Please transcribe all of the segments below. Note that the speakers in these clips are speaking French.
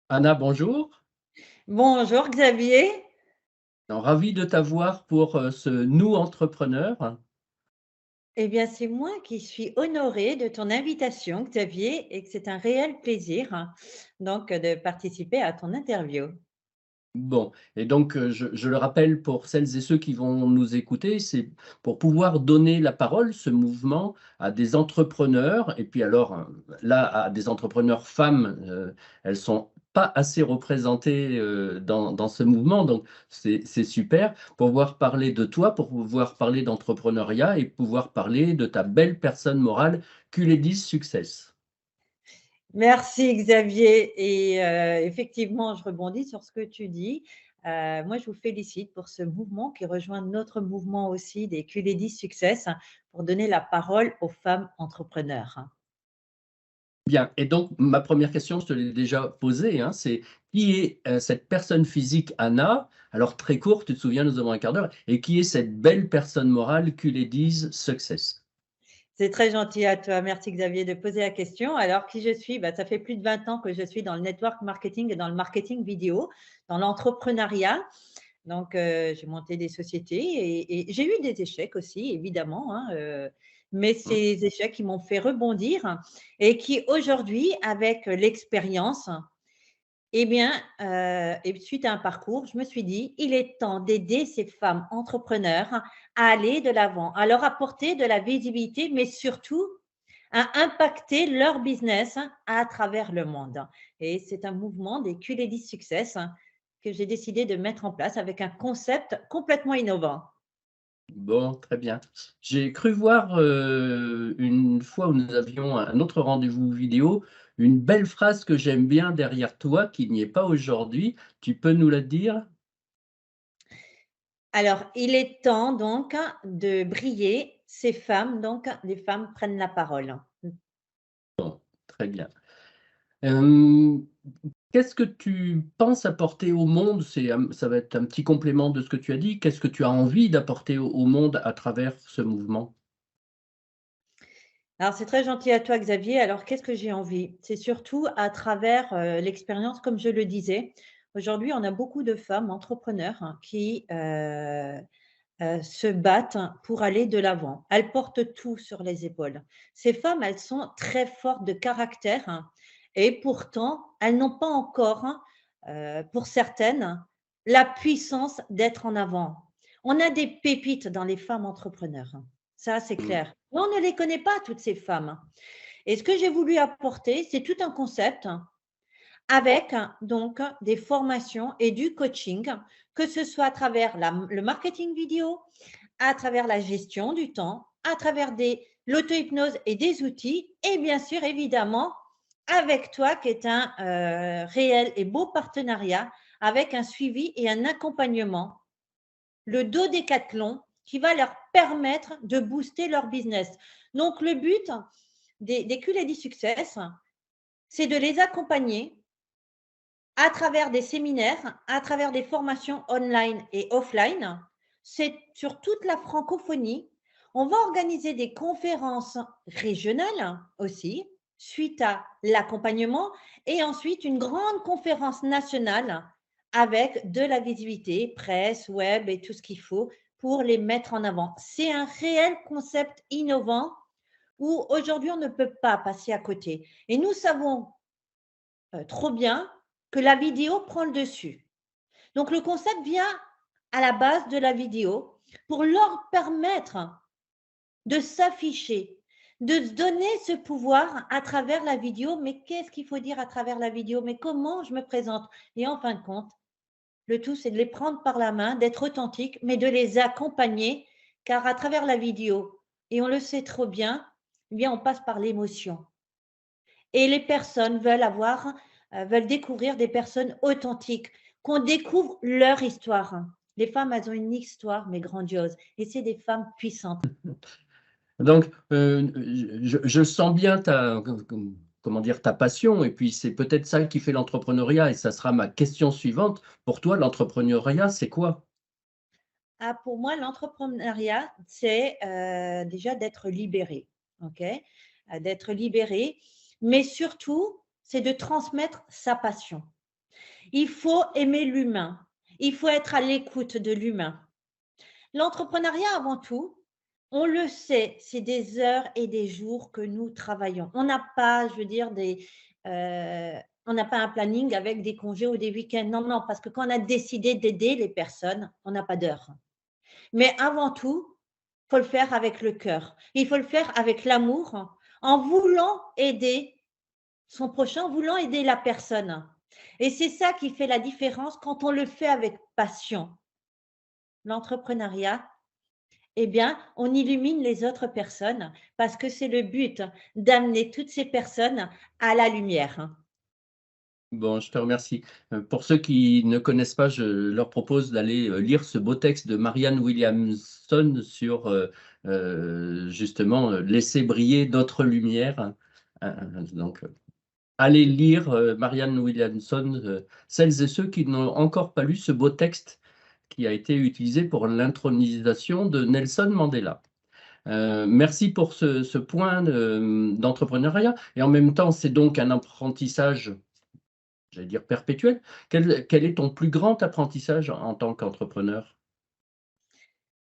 Anna, bonjour. Bonjour Xavier. Ravi de t'avoir pour ce Nous Entrepreneurs. Eh bien, c'est moi qui suis honorée de ton invitation, Xavier, et que c'est un réel plaisir donc de participer à ton interview. Bon, et donc je le rappelle pour celles et ceux qui vont nous écouter, c'est pour pouvoir donner la parole, ce mouvement, à des entrepreneurs, et puis alors là, à des entrepreneurs femmes, elles sont pas assez représentées dans ce mouvement, donc c'est super, pour pouvoir parler de toi, pour pouvoir parler d'entrepreneuriat et pouvoir parler de ta belle personne morale, Q-Ladies Success. Merci Xavier. Et effectivement, je rebondis sur ce que tu dis. Moi, je vous félicite pour ce mouvement qui rejoint notre mouvement aussi des QLD Success pour donner la parole aux femmes entrepreneurs. Bien, et donc ma première question, je te l'ai déjà posée, hein, c'est qui est cette personne physique Anna? Alors très courte, tu te souviens, nous avons un quart d'heure, et qui est cette belle personne morale Q-Ladies Success? C'est très gentil à toi. Merci Xavier de poser la question. Alors, qui je suis? Ça fait plus de 20 ans que je suis dans le network marketing et dans le marketing vidéo, dans l'entrepreneuriat. Donc, j'ai monté des sociétés et j'ai eu des échecs aussi, évidemment, hein, mais Mmh. ces échecs qui m'ont fait rebondir et qui aujourd'hui, avec l'expérience, eh bien, et suite à un parcours, je me suis dit: «Il est temps d'aider ces femmes entrepreneurs à aller de l'avant, à leur apporter de la visibilité, mais surtout à impacter leur business à travers le monde». Et c'est un mouvement des Q-Ladies Success que j'ai décidé de mettre en place avec un concept complètement innovant. Bon, très bien. J'ai cru voir une fois où nous avions un autre rendez-vous vidéo, une belle phrase que j'aime bien derrière toi, qui n'y est pas aujourd'hui. Tu peux nous la dire? Alors, il est temps donc de briller. Ces femmes, donc, les femmes prennent la parole. Bon, très bien. Hem, Qu'est-ce que tu penses apporter au monde? Ça va être un petit complément de ce que tu as dit. Qu'est-ce que tu as envie d'apporter au monde à travers ce mouvement? Alors, c'est très gentil à toi, Xavier. Alors, qu'est-ce que j'ai envie? C'est surtout à travers l'expérience, comme je le disais. Aujourd'hui, on a beaucoup de femmes entrepreneurs qui se battent pour aller de l'avant. Elles portent tout sur les épaules. Ces femmes, elles sont très fortes de caractère et pourtant, elles n'ont pas encore, pour certaines, la puissance d'être en avant. On a des pépites dans les femmes entrepreneurs. Ça, c'est Mmh. clair. Mais on ne les connaît pas, toutes ces femmes. Et ce que j'ai voulu apporter, c'est tout un concept avec donc des formations et du coaching, que ce soit à travers le marketing vidéo, à travers la gestion du temps, à travers l'auto-hypnose et des outils, et bien sûr, évidemment, avec toi, qui est un réel et beau partenariat avec un suivi et un accompagnement, le dos décathlon, qui va leur permettre de booster leur business. Donc, le but des QLD Success, c'est de les accompagner à travers des séminaires, à travers des formations online et offline. C'est sur toute la francophonie. On va organiser des conférences régionales aussi, suite à l'accompagnement, et ensuite une grande conférence nationale avec de la visibilité, presse, web et tout ce qu'il faut pour les mettre en avant. C'est un réel concept innovant où aujourd'hui on ne peut pas passer à côté. Et nous savons trop bien que la vidéo prend le dessus. Donc le concept vient à la base de la vidéo pour leur permettre de s'afficher, de se donner ce pouvoir à travers la vidéo. Mais qu'est-ce qu'il faut dire à travers la vidéo? Mais comment je me présente? Et en fin de compte, le tout, c'est de les prendre par la main, d'être authentique, mais de les accompagner, car à travers la vidéo, et on le sait trop bien, eh bien, on passe par l'émotion. Et les personnes veulent découvrir des personnes authentiques, qu'on découvre leur histoire. Les femmes, elles ont une histoire, mais grandiose. Et c'est des femmes puissantes. Donc, je sens bien comment dire? Ta passion, et puis c'est peut-être ça qui fait l'entrepreneuriat, et ça sera ma question suivante. Pour toi, l'entrepreneuriat, c'est quoi? Ah, pour moi, l'entrepreneuriat, c'est déjà d'être libéré. OK? D'être libéré, mais surtout, c'est de transmettre sa passion. Il faut aimer l'humain. Il faut être à l'écoute de l'humain. L'entrepreneuriat, avant tout, on le sait, c'est des heures et des jours que nous travaillons. On n'a pas, je veux dire, on n'a pas un planning avec des congés ou des week-ends. Non, non, parce que quand on a décidé d'aider les personnes, on n'a pas d'heure. Mais avant tout, il faut le faire avec le cœur. Il faut le faire avec l'amour, en voulant aider son prochain, en voulant aider la personne. Et c'est ça qui fait la différence quand on le fait avec passion. L'entrepreneuriat, eh bien, on illumine les autres personnes parce que c'est le but d'amener toutes ces personnes à la lumière. Bon, je te remercie. Pour ceux qui ne connaissent pas, je leur propose d'aller lire ce beau texte de Marianne Williamson sur justement laisser briller d'autres lumières. Donc, allez lire Marianne Williamson, celles et ceux qui n'ont encore pas lu ce beau texte qui a été utilisé pour l'intronisation de Nelson Mandela. Merci pour ce point d'entrepreneuriat. Et en même temps, c'est donc un apprentissage, j'allais dire perpétuel. Quel est ton plus grand apprentissage en tant qu'entrepreneur?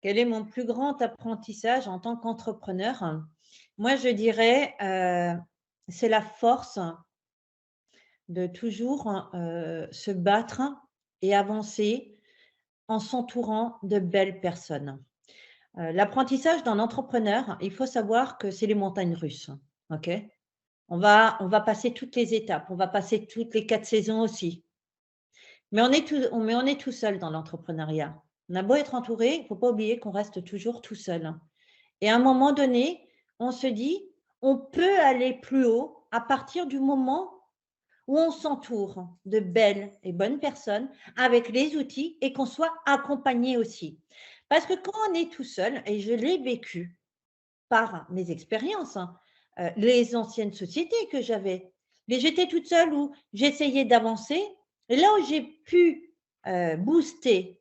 Quel est mon plus grand apprentissage en tant qu'entrepreneur? Moi, je dirais, c'est la force de toujours se battre et avancer en s'entourant de belles personnes. L'apprentissage d'un entrepreneur, il faut savoir que c'est les montagnes russes. OK? On va passer toutes les étapes, on va passer toutes les 4 saisons aussi. Mais on est tout seul dans l'entrepreneuriat. On a beau être entouré, il ne faut pas oublier qu'on reste toujours tout seul. Et à un moment donné, on se dit: «On peut aller plus haut à partir du moment où on s'entoure de belles et bonnes personnes avec les outils et qu'on soit accompagné aussi». Parce que quand on est tout seul, et je l'ai vécu par mes expériences, les anciennes sociétés que j'avais. Mais j'étais toute seule où j'essayais d'avancer. Et là où j'ai pu booster,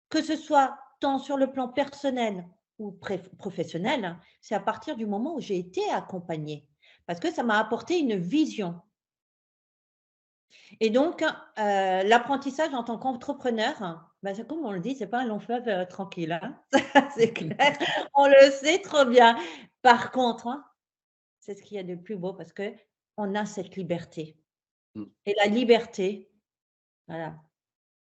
que ce soit tant sur le plan personnel ou professionnel, c'est à partir du moment où j'ai été accompagnée. Parce que ça m'a apporté une vision. Et donc, l'apprentissage en tant qu'entrepreneur, bah, c'est comme on le dit, c'est pas un long fleuve tranquille, hein. C'est clair, on le sait trop bien. Par contre, hein, c'est ce qu'il y a de plus beau parce qu'on a cette liberté. Mmh. Et la liberté, voilà,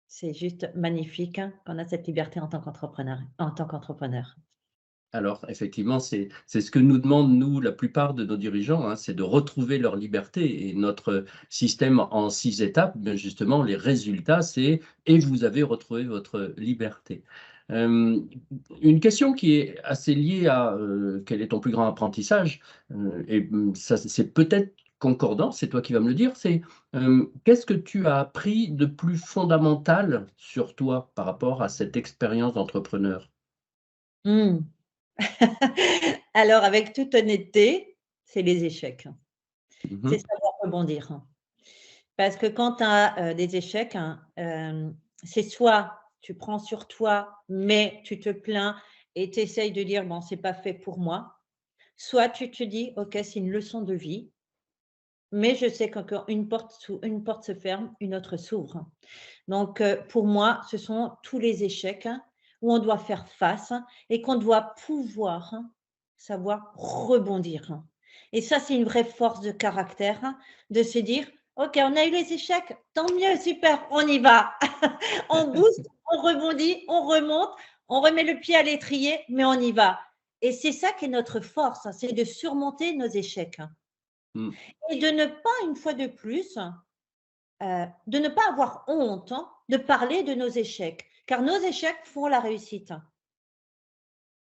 c'est juste magnifique, hein, qu'on a cette liberté en tant qu'entrepreneur. Alors, effectivement, c'est ce que nous demandent, nous, la plupart de nos dirigeants, hein, c'est de retrouver leur liberté. Et notre système en 6 étapes, ben, justement, les résultats, c'est et vous avez retrouvé votre liberté. Une question qui est assez liée à quel est ton plus grand apprentissage, ça, c'est peut-être concordant, c'est toi qui vas me le dire, c'est qu'est-ce que tu as appris de plus fondamental sur toi par rapport à cette expérience d'entrepreneur? Mmh. Alors avec toute honnêteté, c'est les échecs. C'est Mhm. savoir rebondir. Parce que quand tu as, des échecs, hein, c'est soit tu prends sur toi, mais tu te plains et tu essayes de dire: «Bon, c'est pas fait pour moi», soit tu te dis: «OK, c'est une leçon de vie, mais je sais qu'encore une porte se ferme, une autre s'ouvre». Donc pour moi, ce sont tous les échecs où on doit faire face et qu'on doit pouvoir savoir rebondir. Et ça, c'est une vraie force de caractère de se dire: «OK, on a eu les échecs, tant mieux, super, on y va». On booste, on rebondit, on remonte, on remet le pied à l'étrier, mais on y va. Et c'est ça qui est notre force, c'est de surmonter nos échecs Mm. et de ne pas, une fois de plus, de ne pas avoir honte de parler de nos échecs, car nos échecs font la réussite.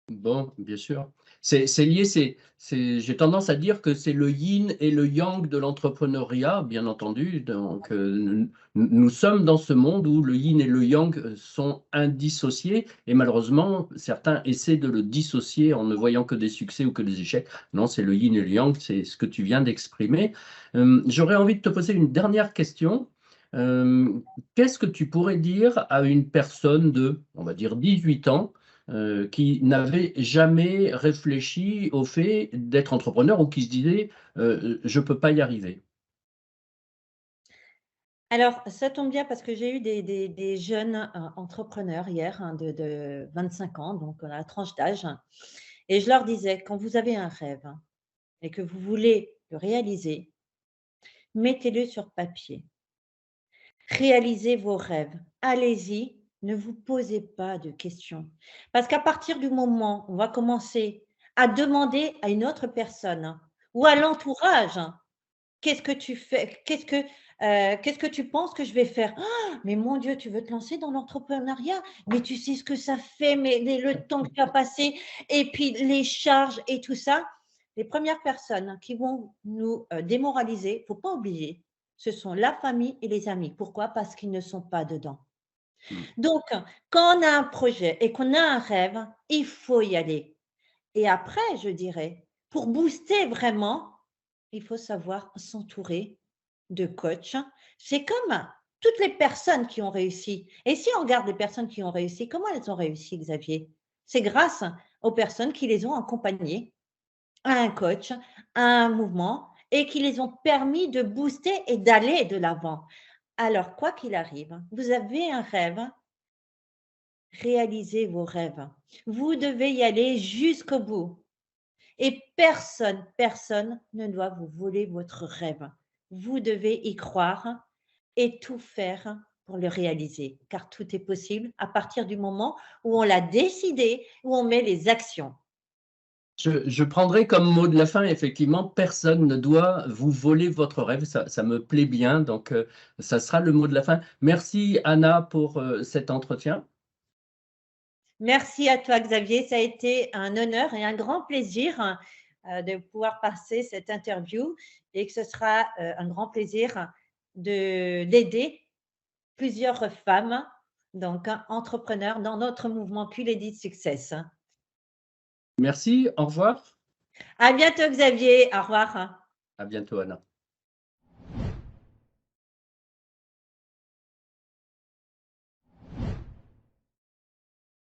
Bon, bien sûr. C'est lié, j'ai tendance à dire que c'est le yin et le yang de l'entrepreneuriat, bien entendu. Donc, nous sommes dans ce monde où le yin et le yang sont indissociés, et malheureusement, certains essaient de le dissocier en ne voyant que des succès ou que des échecs. Non, c'est le yin et le yang, c'est ce que tu viens d'exprimer. J'aurais envie de te poser une dernière question. Euh, Qu'est-ce que tu pourrais dire à une personne de, on va dire, 18 ans, qui n'avait jamais réfléchi au fait d'être entrepreneur ou qui se disait je ne peux pas y arriver. Alors, ça tombe bien parce que j'ai eu des jeunes entrepreneurs hier de 25 ans, donc la tranche d'âge. Et je leur disais, quand vous avez un rêve et que vous voulez le réaliser, mettez-le sur papier. Réalisez vos rêves. Allez-y, ne vous posez pas de questions. Parce qu'à partir du moment où on va commencer à demander à une autre personne ou à l'entourage, qu'est-ce que tu fais? Qu'est-ce que tu penses que je vais faire? Ah, mais mon Dieu, tu veux te lancer dans l'entrepreneuriat? Mais tu sais ce que ça fait, mais le temps que tu as passé et puis les charges et tout ça. Les premières personnes qui vont nous démoraliser, il ne faut pas oublier, ce sont la famille et les amis. Pourquoi? Parce qu'ils ne sont pas dedans. Mmh. Donc, quand on a un projet et qu'on a un rêve, il faut y aller. Et après, je dirais, pour booster vraiment, il faut savoir s'entourer de coachs. C'est comme toutes les personnes qui ont réussi. Et si on regarde les personnes qui ont réussi, comment elles ont réussi, Xavier? C'est grâce aux personnes qui les ont accompagnées à un coach, à un mouvement et qui les ont permis de booster et d'aller de l'avant. Alors, quoi qu'il arrive, vous avez un rêve, réalisez vos rêves. Vous devez y aller jusqu'au bout. Et personne, personne ne doit vous voler votre rêve. Vous devez y croire et tout faire pour le réaliser, car tout est possible à partir du moment où on l'a décidé, où on met les actions. Je prendrai comme mot de la fin, effectivement, personne ne doit vous voler votre rêve. Ça me plaît bien, donc ça sera le mot de la fin. Merci Anna pour cet entretien. Merci à toi, Xavier. Ça a été un honneur et un grand plaisir de pouvoir passer cette interview et que ce sera un grand plaisir d'aider plusieurs femmes, donc entrepreneurs dans notre mouvement QLEDIT Success. Merci, au revoir. À bientôt, Xavier. Au revoir. À bientôt Anna.